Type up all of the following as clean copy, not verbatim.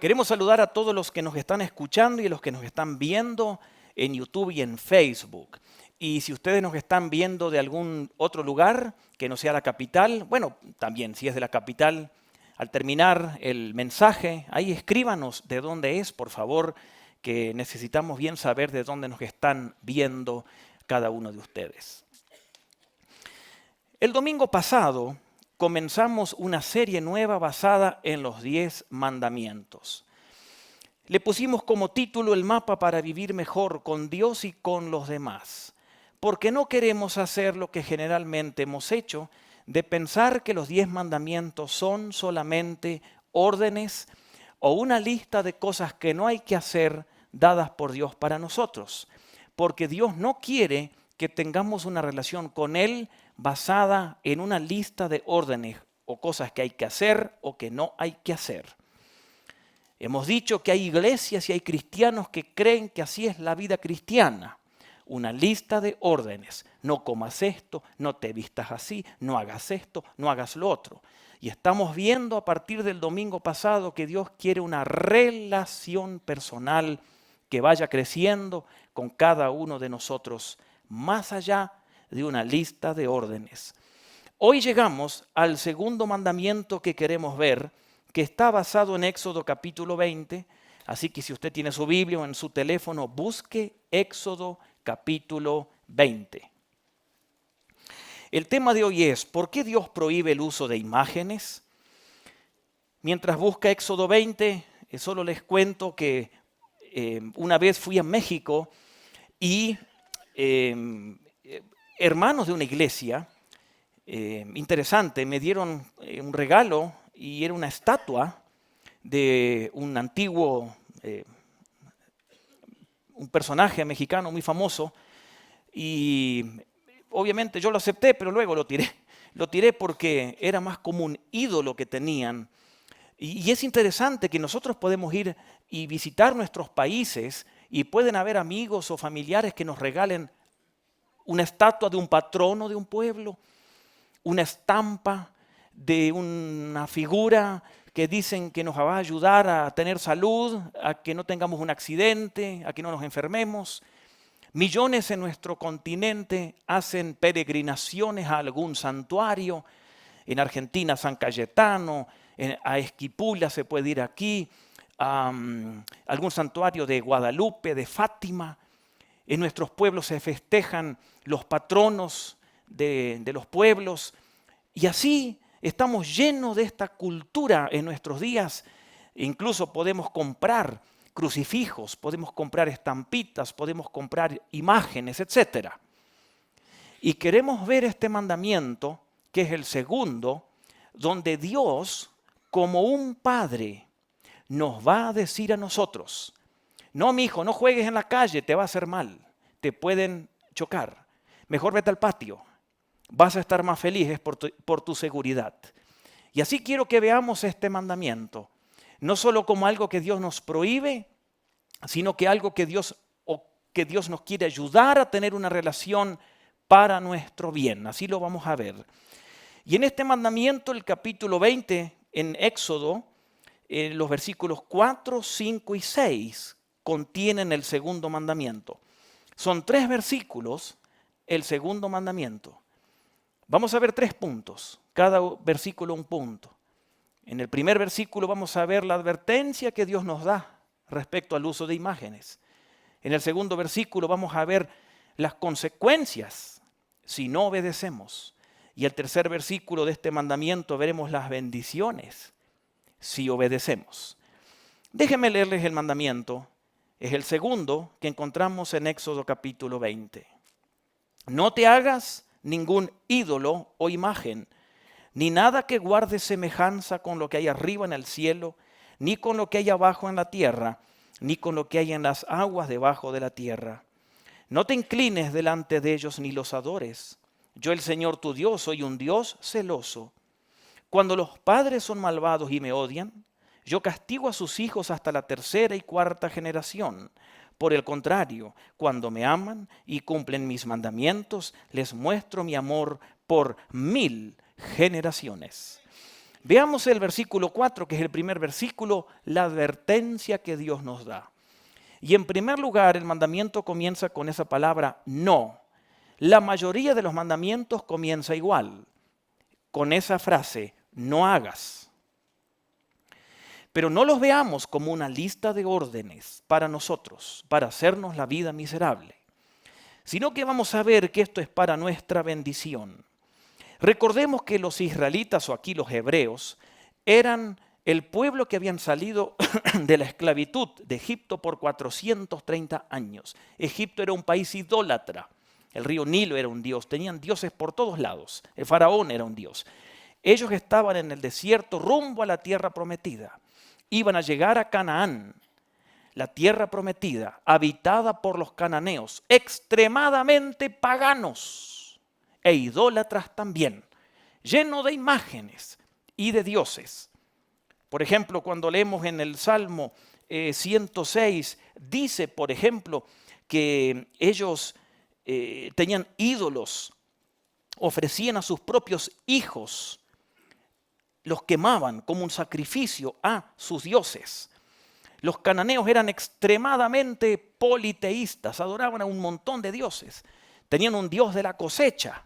Queremos saludar a todos los que nos están escuchando y a los que nos están viendo en YouTube y en Facebook. Y si ustedes nos están viendo de algún otro lugar que no sea la capital, bueno, también si es de la capital, al terminar el mensaje, ahí escríbanos de dónde es, por favor, que necesitamos bien saber de dónde nos están viendo cada uno de ustedes. El domingo pasado comenzamos una serie nueva basada en los 10 mandamientos. Le pusimos como título el mapa para vivir mejor con Dios y con los demás, porque no queremos hacer lo que generalmente hemos hecho, de pensar que los 10 mandamientos son solamente órdenes o una lista de cosas que no hay que hacer dadas por Dios para nosotros, porque Dios no quiere que tengamos una relación con Él basada en una lista de órdenes o cosas que hay que hacer o que no hay que hacer. Hemos dicho que hay iglesias y hay cristianos que creen que así es la vida cristiana. Una lista de órdenes. No comas esto, no te vistas así, no hagas esto, no hagas lo otro. Y estamos viendo a partir del domingo pasado que Dios quiere una relación personal que vaya creciendo con cada uno de nosotros, más allá de una lista de órdenes. Hoy llegamos al segundo mandamiento que queremos ver, que está basado en Éxodo capítulo 20, así que si usted tiene su Biblia o en su teléfono, busque Éxodo capítulo 20. El tema de hoy es, ¿por qué Dios prohíbe el uso de imágenes? Mientras busca Éxodo 20, solo les cuento que una vez fui a México y hermanos de una iglesia interesante me dieron un regalo y era una estatua de un antiguo, un personaje mexicano muy famoso y obviamente yo lo acepté, pero luego lo tiré. Lo tiré porque era más como un ídolo que tenían. Y es interesante que nosotros podemos ir y visitar nuestros países y pueden haber amigos o familiares que nos regalen una estatua de un patrono de un pueblo, una estampa de una figura que dicen que nos va a ayudar a tener salud, a que no tengamos un accidente, a que no nos enfermemos. Millones en nuestro continente hacen peregrinaciones a algún santuario. En Argentina, San Cayetano, a Esquipula se puede ir aquí, a algún santuario de Guadalupe, de Fátima. En nuestros pueblos se festejan los patronos de los pueblos. Y así estamos llenos de esta cultura en nuestros días. Incluso podemos comprar crucifijos, podemos comprar estampitas, podemos comprar imágenes, etc. Y queremos ver este mandamiento, que es el segundo, donde Dios, como un padre, nos va a decir a nosotros, no, mi hijo, no juegues en la calle, te va a hacer mal, te pueden chocar. Mejor vete al patio, vas a estar más feliz, es por tu seguridad. Y así quiero que veamos este mandamiento, no solo como algo que Dios nos prohíbe, sino que algo que Dios nos quiere ayudar a tener una relación para nuestro bien. Así lo vamos a ver. Y en este mandamiento, el capítulo 20, en Éxodo, los versículos 4, 5 y 6 contienen el segundo mandamiento. Son 3 versículos, el segundo mandamiento. Vamos a ver 3 puntos, cada versículo un punto. En el primer versículo vamos a ver la advertencia que Dios nos da respecto al uso de imágenes. En el segundo versículo vamos a ver las consecuencias si no obedecemos. Y el tercer versículo de este mandamiento veremos las bendiciones si obedecemos. Déjenme leerles el mandamiento. Es el segundo que encontramos en Éxodo capítulo 20. No te hagas ningún ídolo o imagen, ni nada que guarde semejanza con lo que hay arriba en el cielo, ni con lo que hay abajo en la tierra, ni con lo que hay en las aguas debajo de la tierra. No te inclines delante de ellos ni los adores. Yo, el Señor tu Dios, soy un Dios celoso. Cuando los padres son malvados y me odian, yo castigo a sus hijos hasta la 3ª y 4ª generación. Por el contrario, cuando me aman y cumplen mis mandamientos, les muestro mi amor por 1000 generaciones. Veamos el versículo 4, que es el primer versículo, la advertencia que Dios nos da. Y en primer lugar, el mandamiento comienza con esa palabra no. La mayoría de los mandamientos comienza igual, con esa frase, no hagas. Pero no los veamos como una lista de órdenes para nosotros, para hacernos la vida miserable, sino que vamos a ver que esto es para nuestra bendición. Recordemos que los israelitas, o aquí los hebreos, eran el pueblo que habían salido de la esclavitud de Egipto por 430 años. Egipto era un país idólatra. El río Nilo era un dios. Tenían dioses por todos lados. El faraón era un dios. Ellos estaban en el desierto rumbo a la tierra prometida. Iban a llegar a Canaán, la tierra prometida, habitada por los cananeos, extremadamente paganos e idólatras también, lleno de imágenes y de dioses. Por ejemplo, cuando leemos en el Salmo 106, dice, por ejemplo, que ellos tenían ídolos, ofrecían a sus propios hijos, los quemaban como un sacrificio a sus dioses. Los cananeos eran extremadamente politeístas, adoraban a un montón de dioses. Tenían un dios de la cosecha.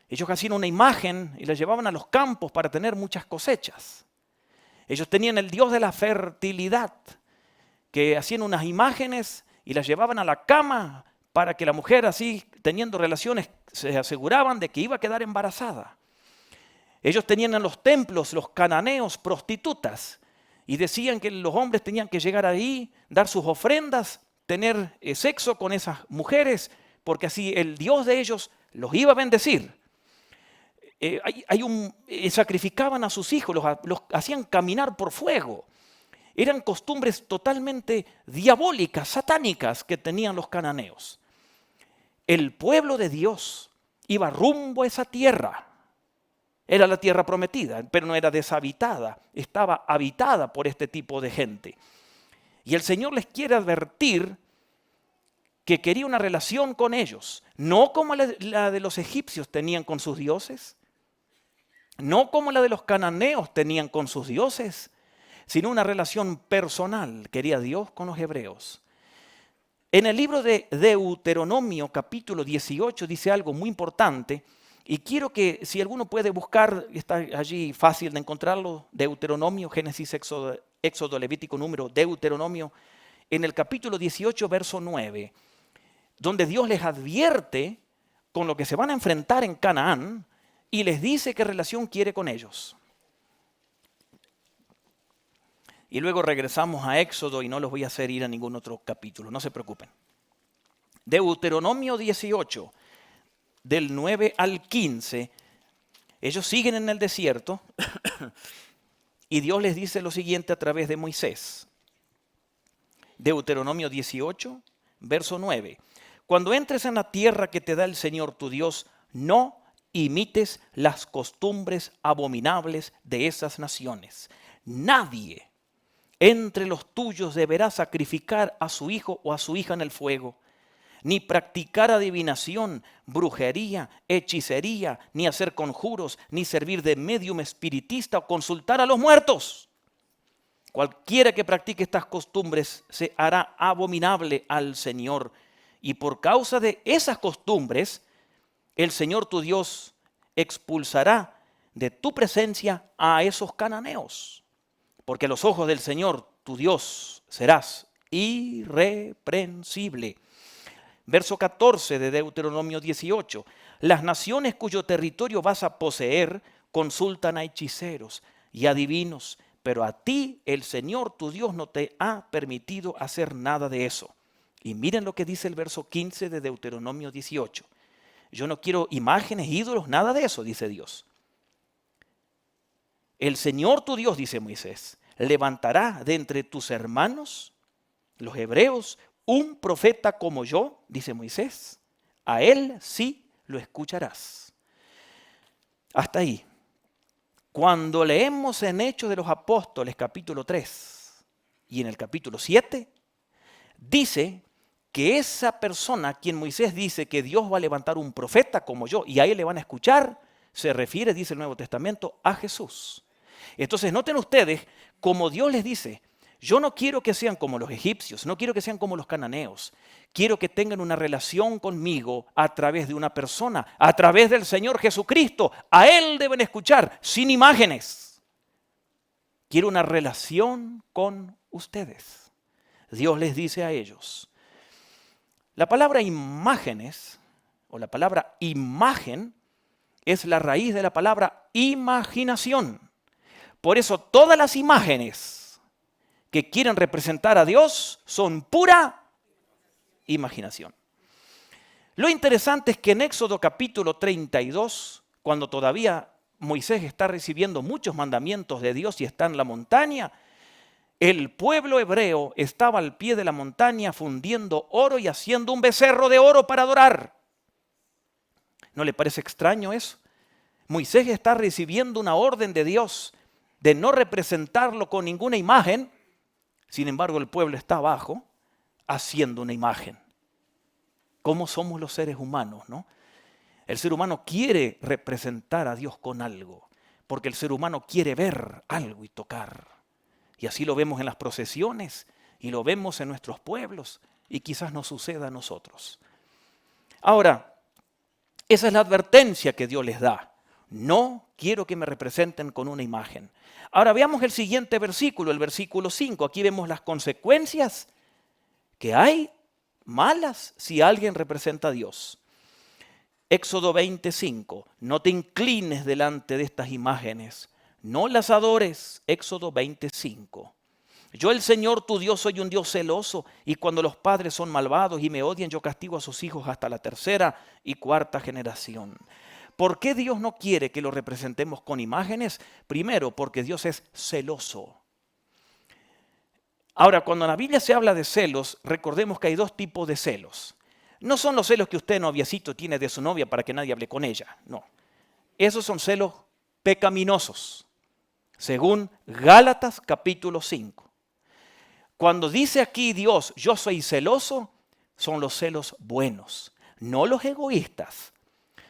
Ellos hacían una imagen y la llevaban a los campos para tener muchas cosechas. Ellos tenían el dios de la fertilidad, que hacían unas imágenes y las llevaban a la cama para que la mujer, así teniendo relaciones, se aseguraban de que iba a quedar embarazada. Ellos tenían en los templos, los cananeos, prostitutas, y decían que los hombres tenían que llegar ahí, dar sus ofrendas, tener sexo con esas mujeres, porque así el Dios de ellos los iba a bendecir. Sacrificaban a sus hijos, los hacían caminar por fuego. Eran costumbres totalmente diabólicas, satánicas que tenían los cananeos. El pueblo de Dios iba rumbo a esa tierra. Era la tierra prometida, pero no era deshabitada, estaba habitada por este tipo de gente. Y el Señor les quiere advertir que quería una relación con ellos, no como la de los egipcios tenían con sus dioses, no como la de los cananeos tenían con sus dioses, sino una relación personal quería Dios con los hebreos. En el libro de Deuteronomio, capítulo 18, dice algo muy importante. Y quiero que, si alguno puede buscar, está allí fácil de encontrarlo, Deuteronomio, Génesis, Éxodo, Levítico, Número, Deuteronomio, en el capítulo 18, verso 9, donde Dios les advierte con lo que se van a enfrentar en Canaán y les dice qué relación quiere con ellos. Y luego regresamos a Éxodo y no los voy a hacer ir a ningún otro capítulo, no se preocupen. Deuteronomio 18, del 9 al 15, ellos siguen en el desierto y Dios les dice lo siguiente a través de Moisés. Deuteronomio 18, verso 9. Cuando entres en la tierra que te da el Señor tu Dios, no imites las costumbres abominables de esas naciones. Nadie entre los tuyos deberá sacrificar a su hijo o a su hija en el fuego, ni practicar adivinación, brujería, hechicería, ni hacer conjuros, ni servir de médium espiritista o consultar a los muertos. Cualquiera que practique estas costumbres se hará abominable al Señor. Y por causa de esas costumbres, el Señor tu Dios expulsará de tu presencia a esos cananeos. Porque a los ojos del Señor tu Dios serás irreprensible. Verso 14 de Deuteronomio 18. Las naciones cuyo territorio vas a poseer consultan a hechiceros y adivinos, pero a ti el Señor tu Dios no te ha permitido hacer nada de eso. Y miren lo que dice el verso 15 de Deuteronomio 18. Yo no quiero imágenes, ídolos, nada de eso, dice Dios. El Señor tu Dios, dice Moisés, levantará de entre tus hermanos, los hebreos, un profeta como yo, dice Moisés, a él sí lo escucharás. Hasta ahí. Cuando leemos en Hechos de los Apóstoles, capítulo 3, y en el capítulo 7, dice que esa persona a quien Moisés dice que Dios va a levantar un profeta como yo, y a él le van a escuchar, se refiere, dice el Nuevo Testamento, a Jesús. Entonces noten ustedes, como Dios les dice, yo no quiero que sean como los egipcios, no quiero que sean como los cananeos. Quiero que tengan una relación conmigo a través de una persona, a través del Señor Jesucristo. A Él deben escuchar, sin imágenes. Quiero una relación con ustedes. Dios les dice a ellos. La palabra imágenes, o la palabra imagen, es la raíz de la palabra imaginación. Por eso todas las imágenes que quieren representar a Dios son pura imaginación. Lo interesante es que en Éxodo capítulo 32, cuando todavía Moisés está recibiendo muchos mandamientos de Dios y está en la montaña, el pueblo hebreo estaba al pie de la montaña fundiendo oro y haciendo un becerro de oro para adorar. ¿No le parece extraño eso? Moisés está recibiendo una orden de Dios de no representarlo con ninguna imagen. Sin embargo, el pueblo está abajo haciendo una imagen. ¿Cómo somos los seres humanos, no? El ser humano quiere representar a Dios con algo, porque el ser humano quiere ver algo y tocar. Y así lo vemos en las procesiones y lo vemos en nuestros pueblos y quizás nos suceda a nosotros. Ahora, esa es la advertencia que Dios les da. No quiero que me representen con una imagen. Ahora veamos el siguiente versículo, el versículo 5. Aquí vemos las consecuencias que hay malas si alguien representa a Dios. Éxodo 25. No te inclines delante de estas imágenes. No las adores. Éxodo 25. Yo el Señor tu Dios soy un Dios celoso y cuando los padres son malvados y me odian yo castigo a sus hijos hasta la 3ª y 4ª generación. ¿Por qué Dios no quiere que lo representemos con imágenes? Primero, porque Dios es celoso. Ahora, cuando en la Biblia se habla de celos, recordemos que hay 2 tipos de celos. No son los celos que usted, noviecito, tiene de su novia para que nadie hable con ella. No. Esos son celos pecaminosos, según Gálatas capítulo 5. Cuando dice aquí Dios, yo soy celoso, son los celos buenos, no los egoístas.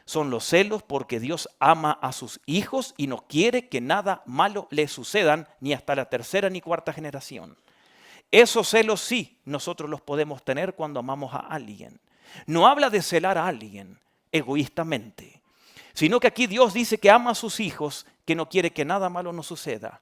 Son los celos porque Dios ama a sus hijos y no quiere que nada malo le sucedan ni hasta la 3ª ni 4ª generación. Esos celos sí, nosotros los podemos tener cuando amamos a alguien. No habla de celar a alguien egoístamente, sino que aquí Dios dice que ama a sus hijos, que no quiere que nada malo nos suceda.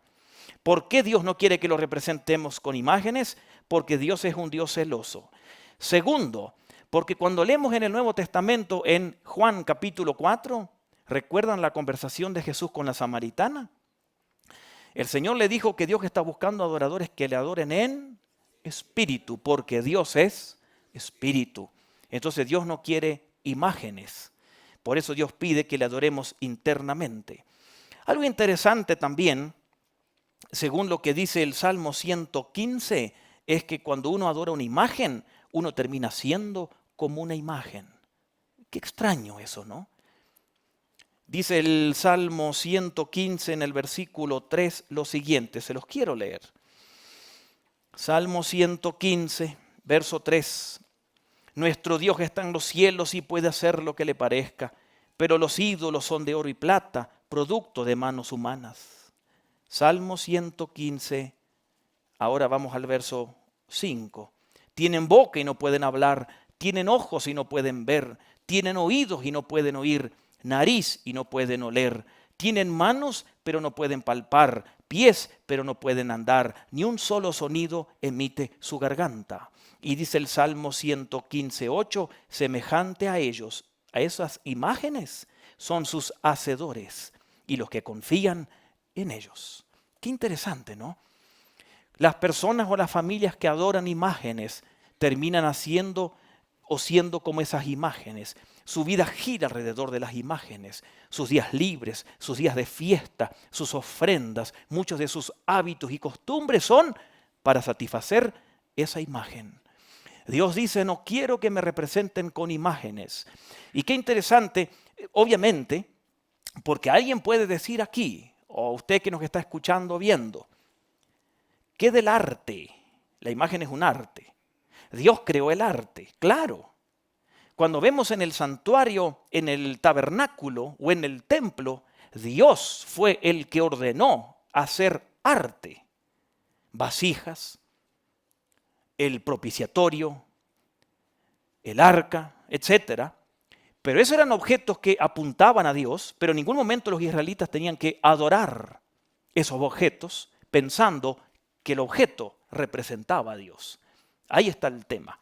¿Por qué Dios no quiere que lo representemos con imágenes? Porque Dios es un Dios celoso. Segundo, porque cuando leemos en el Nuevo Testamento en Juan capítulo 4, ¿recuerdan la conversación de Jesús con la samaritana? El Señor le dijo que Dios está buscando adoradores que le adoren en espíritu, porque Dios es espíritu. Entonces Dios no quiere imágenes. Por eso Dios pide que le adoremos internamente. Algo interesante también, según lo que dice el Salmo 115, es que cuando uno adora una imagen, uno termina siendo como una imagen. Qué extraño eso, ¿no? Dice el Salmo 115 en el versículo 3 lo siguiente, se los quiero leer. Salmo 115, verso 3. Nuestro Dios está en los cielos y puede hacer lo que le parezca, pero los ídolos son de oro y plata, producto de manos humanas. Salmo 115, ahora vamos al verso 5. Tienen boca y no pueden hablar, tienen ojos y no pueden ver, tienen oídos y no pueden oír, nariz y no pueden oler, tienen manos pero no pueden palpar, pies pero no pueden andar, ni un solo sonido emite su garganta. Y dice el Salmo 115:8, semejante a ellos, a esas imágenes, son sus hacedores y los que confían en ellos. Qué interesante, ¿no? Las personas o las familias que adoran imágenes terminan haciendo o siendo como esas imágenes. Su vida gira alrededor de las imágenes, sus días libres, sus días de fiesta, sus ofrendas, muchos de sus hábitos y costumbres son para satisfacer esa imagen. Dios dice, no quiero que me representen con imágenes. Y qué interesante, obviamente, porque alguien puede decir aquí, o usted que nos está escuchando, viendo, ¿qué del arte? La imagen es un arte. Dios creó el arte, claro. Cuando vemos en el santuario, en el tabernáculo o en el templo, Dios fue el que ordenó hacer arte, vasijas, el propiciatorio, el arca, etc. Pero esos eran objetos que apuntaban a Dios, pero en ningún momento los israelitas tenían que adorar esos objetos pensando que el objeto representaba a Dios. Ahí está el tema.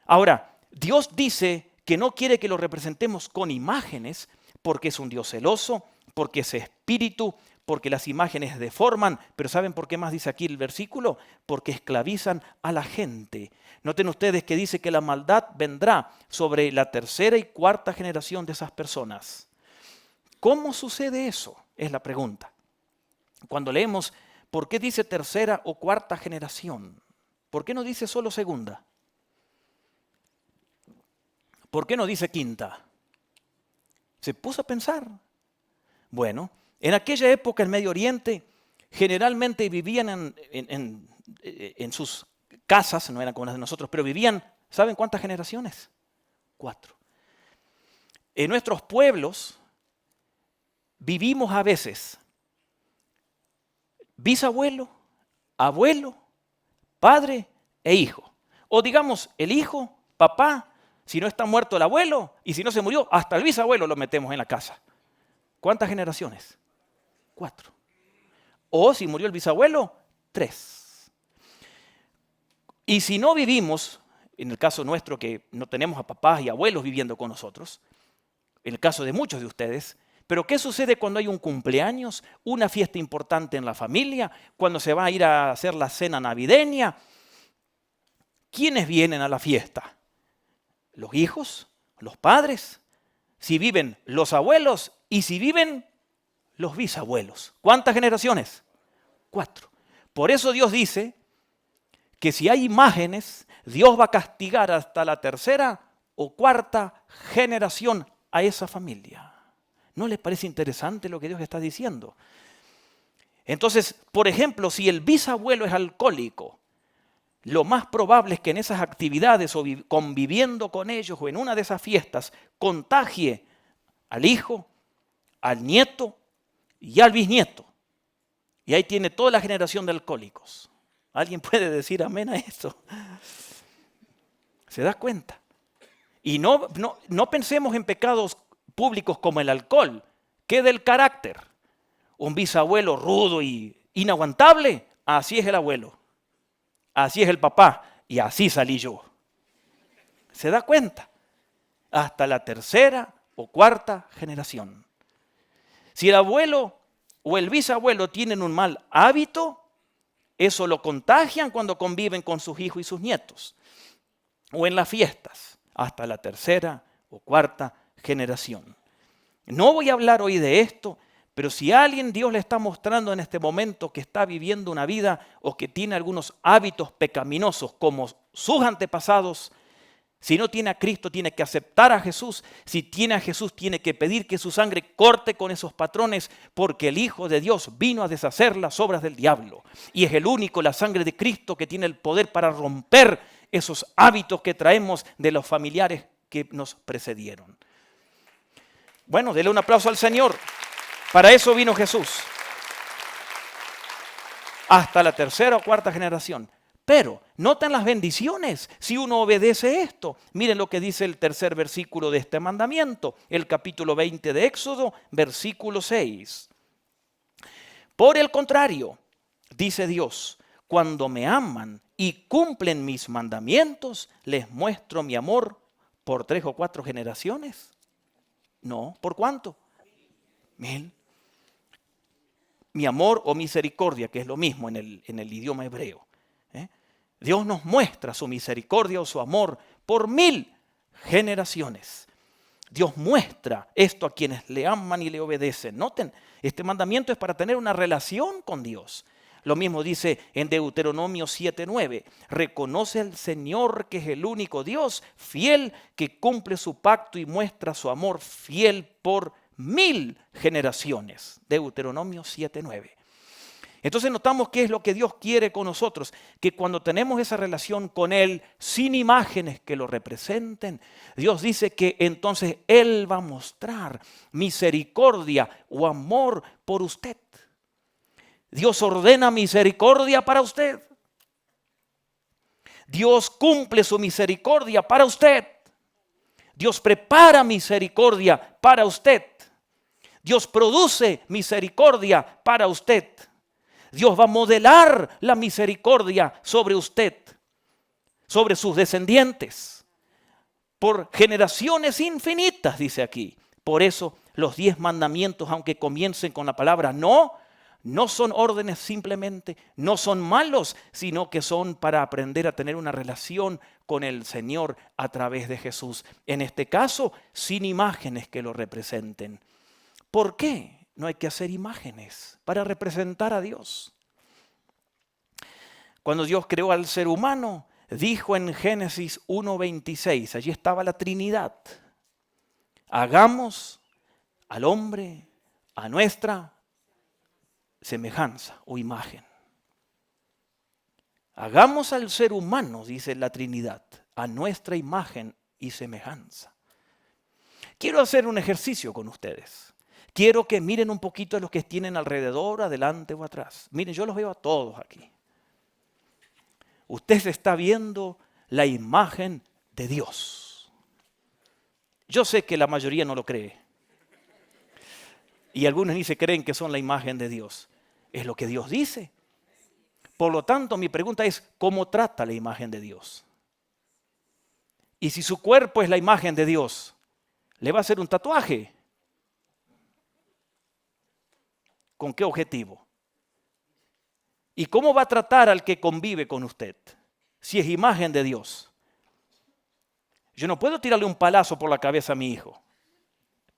Ahora, Dios dice que no quiere que lo representemos con imágenes porque es un Dios celoso, porque es espíritu, porque las imágenes deforman. Pero ¿saben por qué más dice aquí el versículo? Porque esclavizan a la gente. Noten ustedes que dice que la maldad vendrá sobre la tercera y cuarta generación de esas personas. ¿Cómo sucede eso? Es la pregunta. Cuando leemos, ¿por qué dice tercera o cuarta generación? ¿Por qué no dice solo segunda? ¿Por qué no dice quinta? Se puso a pensar. Bueno, en aquella época en Medio Oriente generalmente vivían en sus casas, no eran como las de nosotros, pero vivían, ¿saben cuántas generaciones? 4. En nuestros pueblos vivimos a veces bisabuelo, abuelo, padre e hijo. O digamos el hijo, papá, si no está muerto el abuelo y si no se murió, hasta el bisabuelo lo metemos en la casa. ¿Cuántas generaciones? 4. O si murió el bisabuelo, 3. Y si no vivimos, en el caso nuestro que no tenemos a papás y abuelos viviendo con nosotros, en el caso de muchos de ustedes, pero ¿qué sucede cuando hay un cumpleaños, una fiesta importante en la familia, cuando se va a ir a hacer la cena navideña? ¿Quiénes vienen a la fiesta? ¿Los hijos? ¿Los padres? Si viven los abuelos y si viven los bisabuelos. ¿Cuántas generaciones? 4. Por eso Dios dice que si hay imágenes, Dios va a castigar hasta la tercera o cuarta generación a esa familia. ¿No les parece interesante lo que Dios está diciendo? Entonces, por ejemplo, si el bisabuelo es alcohólico, lo más probable es que en esas actividades o conviviendo con ellos o en una de esas fiestas contagie al hijo, al nieto y al bisnieto. Y ahí tiene toda la generación de alcohólicos. ¿Alguien puede decir amén a eso? ¿Se da cuenta? Y no pensemos en pecados públicos como el alcohol, que del carácter. Un bisabuelo rudo y inaguantable, así es el abuelo. Así es el papá y así salí yo. ¿Se da cuenta? Hasta la tercera o cuarta generación. Si el abuelo o el bisabuelo tienen un mal hábito, eso lo contagian cuando conviven con sus hijos y sus nietos. O en las fiestas, hasta la tercera o cuarta generación. No voy a hablar hoy de esto, pero si a alguien Dios le está mostrando en este momento que está viviendo una vida o que tiene algunos hábitos pecaminosos como sus antepasados, si no tiene a Cristo tiene que aceptar a Jesús. Si tiene a Jesús tiene que pedir que su sangre corte con esos patrones, porque el Hijo de Dios vino a deshacer las obras del diablo. Y es el único, la sangre de Cristo, que tiene el poder para romper esos hábitos que traemos de los familiares que nos precedieron. Bueno, dele un aplauso al Señor. Para eso vino Jesús. Hasta la tercera o cuarta generación. Pero noten las bendiciones si uno obedece esto. Miren lo que dice el tercer versículo de este mandamiento, el capítulo 20 de Éxodo, versículo 6. Por el contrario, dice Dios, cuando me aman y cumplen mis mandamientos, les muestro mi amor por 3 o 4 generaciones. No, ¿por cuánto? 1000. Mi amor o misericordia, que es lo mismo en el idioma hebreo. Dios nos muestra su misericordia o su amor por 1000 generaciones. Dios muestra esto a quienes le aman y le obedecen. Noten, este mandamiento es para tener una relación con Dios. Lo mismo dice en Deuteronomio 7:9. Reconoce al Señor que es el único Dios, fiel, que cumple su pacto y muestra su amor fiel por 1000 generaciones. Deuteronomio 7:9. Entonces notamos qué es lo que Dios quiere con nosotros, que cuando tenemos esa relación con Él, sin imágenes que lo representen, Dios dice que entonces Él va a mostrar misericordia o amor por usted. Dios ordena misericordia para usted. Dios cumple su misericordia para usted. Dios prepara misericordia para usted. Dios produce misericordia para usted. Dios va a modelar la misericordia sobre usted, sobre sus descendientes, por generaciones infinitas, dice aquí. Por eso los 10 mandamientos, aunque comiencen con la palabra no son órdenes simplemente, no son malos, sino que son para aprender a tener una relación con el Señor a través de Jesús. En este caso, sin imágenes que lo representen. ¿Por qué no hay que hacer imágenes para representar a Dios? Cuando Dios creó al ser humano, dijo en Génesis 1:26, allí estaba la Trinidad. Hagamos al hombre a nuestra semejanza o imagen. Hagamos al ser humano, dice la Trinidad, a nuestra imagen y semejanza. Quiero hacer un ejercicio con ustedes. Quiero que miren un poquito a los que tienen alrededor, adelante o atrás. Miren, yo los veo a todos aquí. Usted se está viendo la imagen de Dios. Yo sé que la mayoría no lo cree. Y algunos ni se creen que son la imagen de Dios. Es lo que Dios dice. Por lo tanto, mi pregunta es, ¿cómo trata la imagen de Dios? Y si su cuerpo es la imagen de Dios, ¿le va a hacer un tatuaje? ¿Con qué objetivo? ¿Y cómo va a tratar al que convive con usted? Si es imagen de Dios. Yo no puedo tirarle un palazo por la cabeza a mi hijo,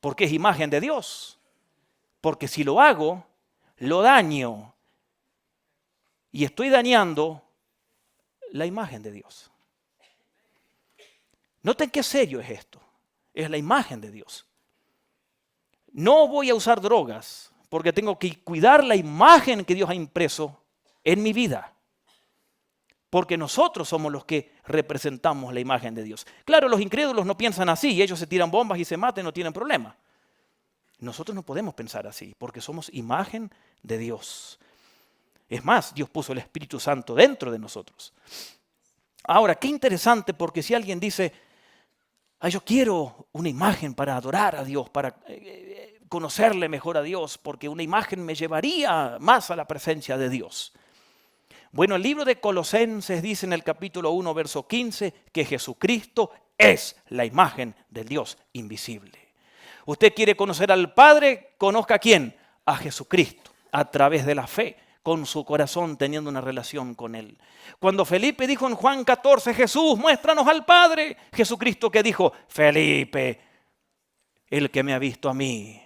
porque es imagen de Dios. Porque si lo hago, lo daño. Y estoy dañando la imagen de Dios. Noten qué serio es esto. Es la imagen de Dios. No voy a usar drogas porque tengo que cuidar la imagen que Dios ha impreso en mi vida. Porque nosotros somos los que representamos la imagen de Dios. Claro, los incrédulos no piensan así y ellos se tiran bombas y se matan y no tienen problema. Nosotros no podemos pensar así porque somos imagen de Dios. Es más, Dios puso el Espíritu Santo dentro de nosotros. Ahora, qué interesante, porque si alguien dice, yo quiero una imagen para adorar a Dios, para conocerle mejor a Dios, porque una imagen me llevaría más a la presencia de Dios. Bueno, el libro de Colosenses dice en el capítulo 1, verso 15, que Jesucristo es la imagen del Dios invisible. Usted quiere conocer al Padre, conozca a quién, a Jesucristo, a través de la fe, con su corazón teniendo una relación con Él. Cuando Felipe dijo en Juan 14, Jesús, muéstranos al Padre, Jesucristo que dijo, Felipe, el que me ha visto a mí,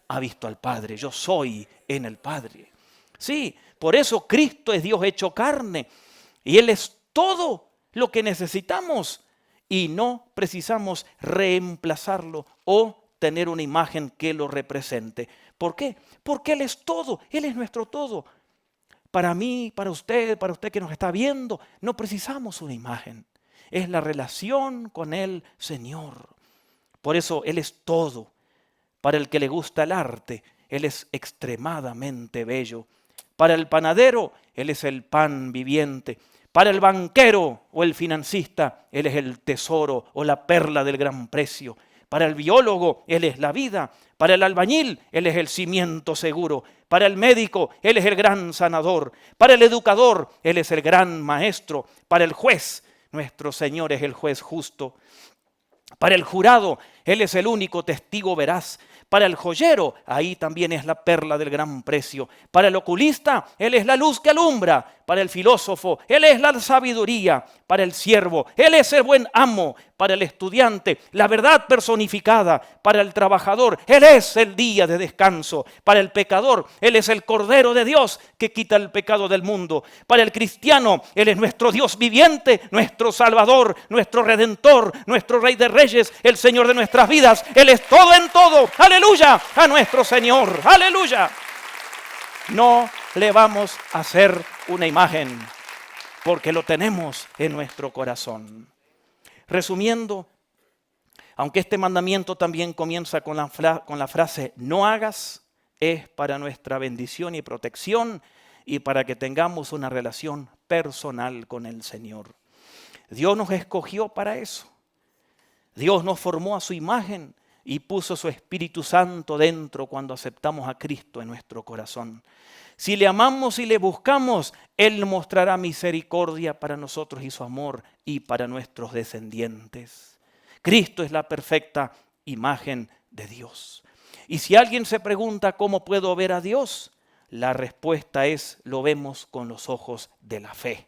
ha visto al Padre, yo soy en el Padre. Sí, por eso Cristo es Dios hecho carne y Él es todo lo que necesitamos y no precisamos reemplazarlo o tener una imagen que lo represente. ¿Por qué? Porque Él es todo, Él es nuestro todo. Para mí, para usted que nos está viendo, no precisamos una imagen. Es la relación con el Señor. Por eso Él es todo. Para el que le gusta el arte, Él es extremadamente bello. Para el panadero, Él es el pan viviente. Para el banquero o el financista, Él es el tesoro o la perla del gran precio. Para el biólogo, Él es la vida. Para el albañil, Él es el cimiento seguro. Para el médico, Él es el gran sanador. Para el educador, Él es el gran maestro. Para el juez, nuestro Señor es el juez justo. Para el jurado, Él es el único testigo veraz. Para el joyero, ahí también es la perla del gran precio. Para el oculista, Él es la luz que alumbra. Para el filósofo, Él es la sabiduría. Para el siervo, Él es el buen amo. Para el estudiante, la verdad personificada. Para el trabajador, Él es el día de descanso. Para el pecador, Él es el Cordero de Dios que quita el pecado del mundo. Para el cristiano, Él es nuestro Dios viviente, nuestro Salvador, nuestro Redentor, nuestro Rey de Reyes, el Señor de nuestras vidas. Él es todo en todo. ¡Aleluya! A nuestro Señor. ¡Aleluya! No le vamos a hacer una imagen porque lo tenemos en nuestro corazón. Resumiendo, aunque este mandamiento también comienza con la frase no hagas, es para nuestra bendición y protección. y para que tengamos una relación personal con el Señor. Dios nos escogió para eso. Dios nos formó a su imagen y puso su Espíritu Santo dentro cuando aceptamos a Cristo en nuestro corazón. Si le amamos y le buscamos, Él mostrará misericordia para nosotros y su amor y para nuestros descendientes. Cristo es la perfecta imagen de Dios. Y si alguien se pregunta cómo puedo ver a Dios, la respuesta es: lo vemos con los ojos de la fe.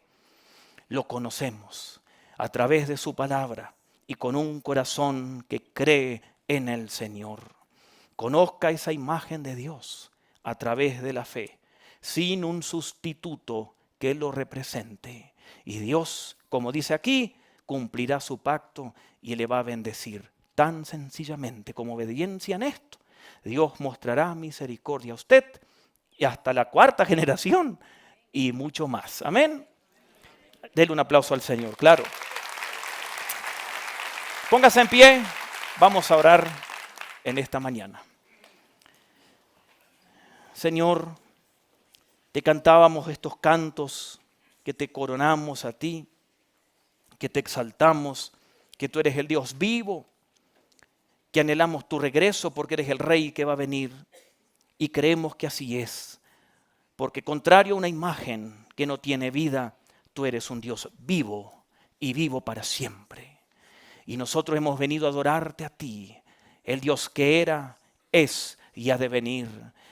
Lo conocemos a través de su palabra y con un corazón que cree en el Señor. Conozca esa imagen de Dios a través de la fe, sin un sustituto que lo represente. Y Dios, como dice aquí, cumplirá su pacto y le va a bendecir. Tan sencillamente como obediencia en esto, Dios mostrará misericordia a usted y hasta la 4ª generación y mucho más. Amén. Dele un aplauso al Señor, claro. Póngase en pie, vamos a orar en esta mañana. Señor, te cantábamos estos cantos, que te coronamos a ti, que te exaltamos, que tú eres el Dios vivo, que anhelamos tu regreso porque eres el Rey que va a venir. Y creemos que así es, porque contrario a una imagen que no tiene vida, tú eres un Dios vivo y vivo para siempre. Y nosotros hemos venido a adorarte a ti, el Dios que era, es y ha de venir.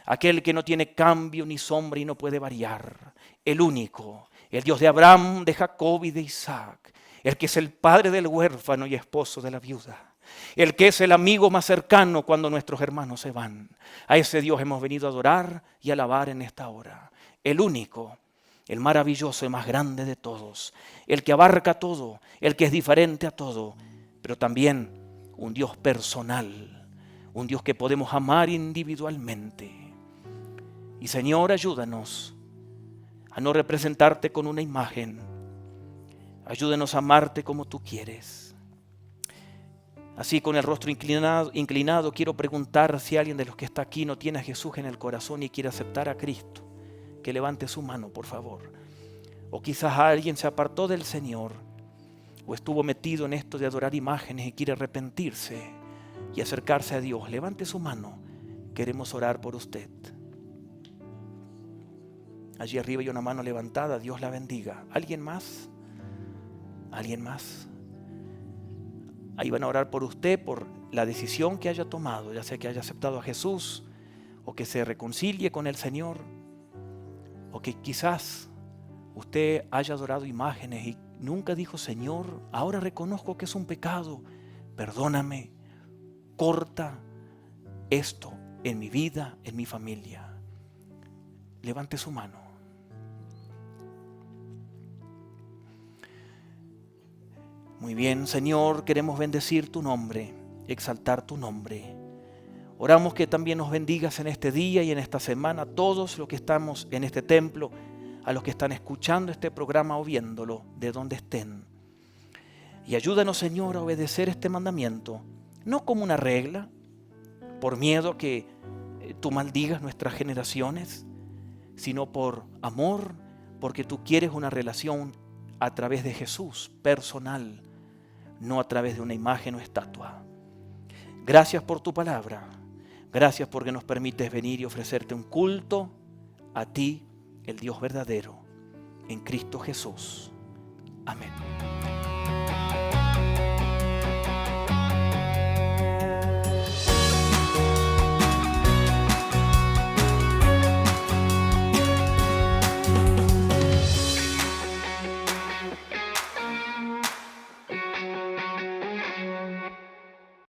Aquel que no tiene cambio ni sombra y no puede variar. El único, el Dios de Abraham, de Jacob y de Isaac. El que es el padre del huérfano y esposo de la viuda. El que es el amigo más cercano cuando nuestros hermanos se van. A ese Dios hemos venido a adorar y alabar en esta hora. El único, el maravilloso y más grande de todos. El que abarca todo, el que es diferente a todo. Pero también un Dios personal. Un Dios que podemos amar individualmente. Y Señor, ayúdanos a no representarte con una imagen. Ayúdanos a amarte como tú quieres. Así, con el rostro inclinado, quiero preguntar si alguien de los que está aquí no tiene a Jesús en el corazón y quiere aceptar a Cristo. Que levante su mano, por favor. O quizás alguien se apartó del Señor o estuvo metido en esto de adorar imágenes y quiere arrepentirse y acercarse a Dios. Levante su mano. Queremos orar por usted. Allí arriba hay una mano levantada. Dios la bendiga. ¿Alguien más? ¿Alguien más? Ahí van a orar por usted, por la decisión que haya tomado, ya sea que haya aceptado a Jesús o que se reconcilie con el Señor, o que quizás usted haya adorado imágenes y nunca dijo: Señor, ahora reconozco que es un pecado, perdóname, corta esto en mi vida, en mi familia. Levante su mano. Muy bien, Señor, queremos bendecir tu nombre, exaltar tu nombre. Oramos que también nos bendigas en este día y en esta semana, a todos los que estamos en este templo, a los que están escuchando este programa o viéndolo, de donde estén. Y ayúdanos, Señor, a obedecer este mandamiento, no como una regla, por miedo a que tú maldigas nuestras generaciones, sino por amor, porque tú quieres una relación a través de Jesús, personal, no a través de una imagen o estatua. Gracias por tu palabra. Gracias porque nos permites venir y ofrecerte un culto a ti, el Dios verdadero, en Cristo Jesús. Amén.